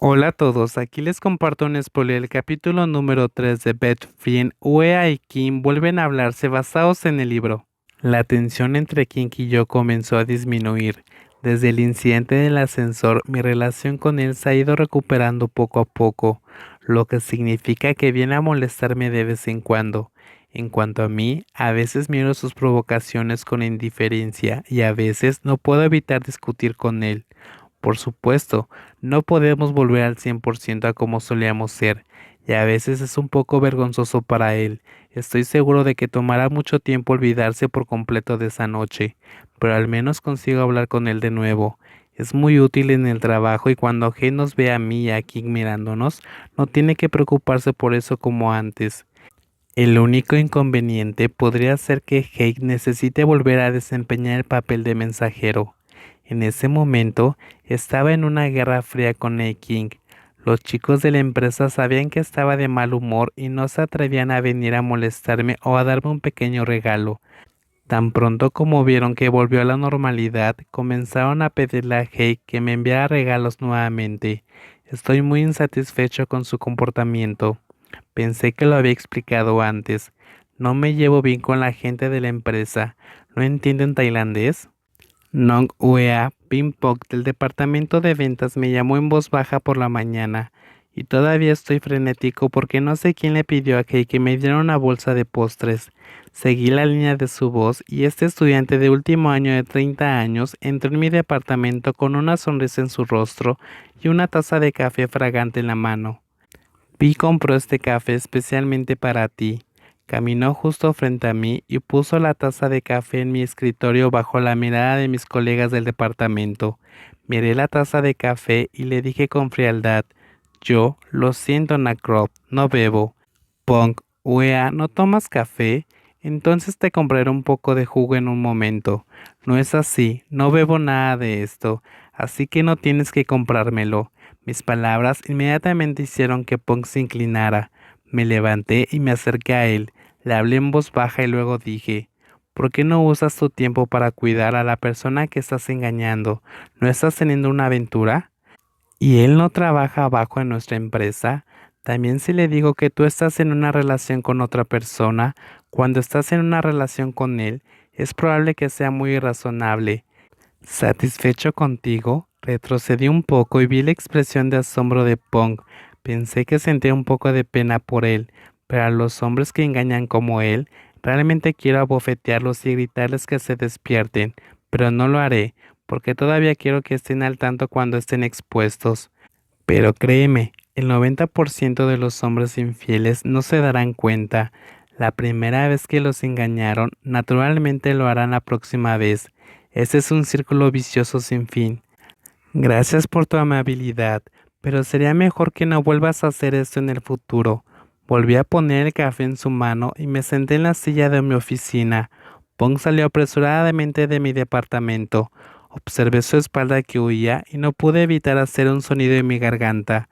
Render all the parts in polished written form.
Hola a todos, aquí les comparto un spoiler. El capítulo número 3 de Beth Friend, Uea y Kim vuelven a hablarse basados en el libro. La tensión entre Kim y yo comenzó a disminuir. Desde el incidente del ascensor, mi relación con él se ha ido recuperando poco a poco, lo que significa que viene a molestarme de vez en cuando. En cuanto a mí, a veces miro sus provocaciones con indiferencia y a veces no puedo evitar discutir con él. Por supuesto, no podemos volver al 100% a como solíamos ser, y a veces es un poco vergonzoso para él. Estoy seguro de que tomará mucho tiempo olvidarse por completo de esa noche, pero al menos consigo hablar con él de nuevo. Es muy útil en el trabajo y cuando G nos ve a mí y a King mirándonos, no tiene que preocuparse por eso como antes. El único inconveniente podría ser que Jake necesite volver a desempeñar el papel de mensajero. En ese momento estaba en una guerra fría con A. King. Los chicos de la empresa sabían que estaba de mal humor y no se atrevían a venir a molestarme o a darme un pequeño regalo. Tan pronto como vieron que volvió a la normalidad, comenzaron a pedirle a Jake que me enviara regalos nuevamente. Estoy muy insatisfecho con su comportamiento. Pensé que lo había explicado antes. No me llevo bien con la gente de la empresa. ¿No entienden tailandés? Nong Ua Ping Pong del departamento de ventas me llamó en voz baja por la mañana. Y todavía estoy frenético porque no sé quién le pidió a Kay que me diera una bolsa de postres. Seguí la línea de su voz y este estudiante de último año de 30 años entró en mi departamento con una sonrisa en su rostro y una taza de café fragante en la mano. Vi compró este café especialmente para ti. Caminó justo frente a mí y puso la taza de café en mi escritorio bajo la mirada de mis colegas del departamento. Miré la taza de café y le dije con frialdad, yo, lo siento, Nacrop, no bebo. Pong, Wea, ¿no tomas café? Entonces te compraré un poco de jugo en un momento. No es así, no bebo nada de esto, así que no tienes que comprármelo. Mis palabras inmediatamente hicieron que Pong se inclinara. Me levanté y me acerqué a él. Le hablé en voz baja y luego dije, ¿por qué no usas tu tiempo para cuidar a la persona que estás engañando? ¿No estás teniendo una aventura? ¿Y él no trabaja abajo en nuestra empresa? También si le digo que tú estás en una relación con otra persona, cuando estás en una relación con él, es probable que sea muy irrazonable. Satisfecho contigo, retrocedí un poco y vi la expresión de asombro de Pong. Pensé que sentía un poco de pena por él, pero a los hombres que engañan como él, realmente quiero abofetearlos y gritarles que se despierten, pero no lo haré, porque todavía quiero que estén al tanto cuando estén expuestos. Pero créeme, el 90% de los hombres infieles no se darán cuenta. La primera vez que los engañaron, naturalmente lo harán la próxima vez. Ese es un círculo vicioso sin fin. Gracias por tu amabilidad, pero sería mejor que no vuelvas a hacer esto en el futuro. Volví a poner el café en su mano y me senté en la silla de mi oficina. Pong salió apresuradamente de mi departamento. Observé su espalda que huía y no pude evitar hacer un sonido en mi garganta.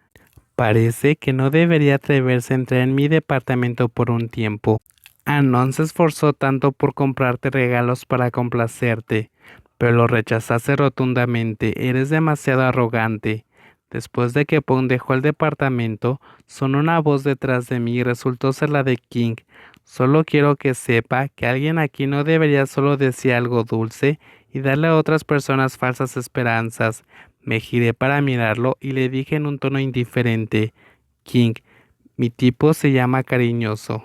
Parece que no debería atreverse a entrar en mi departamento por un tiempo. Anon se esforzó tanto por comprarte regalos para complacerte, pero lo rechazaste rotundamente. Eres demasiado arrogante. Después de que Pong dejó el departamento, sonó una voz detrás de mí y resultó ser la de King. Solo quiero que sepa que alguien aquí no debería solo decir algo dulce y darle a otras personas falsas esperanzas. Me giré para mirarlo y le dije en un tono indiferente, King, mi tipo se llama cariñoso.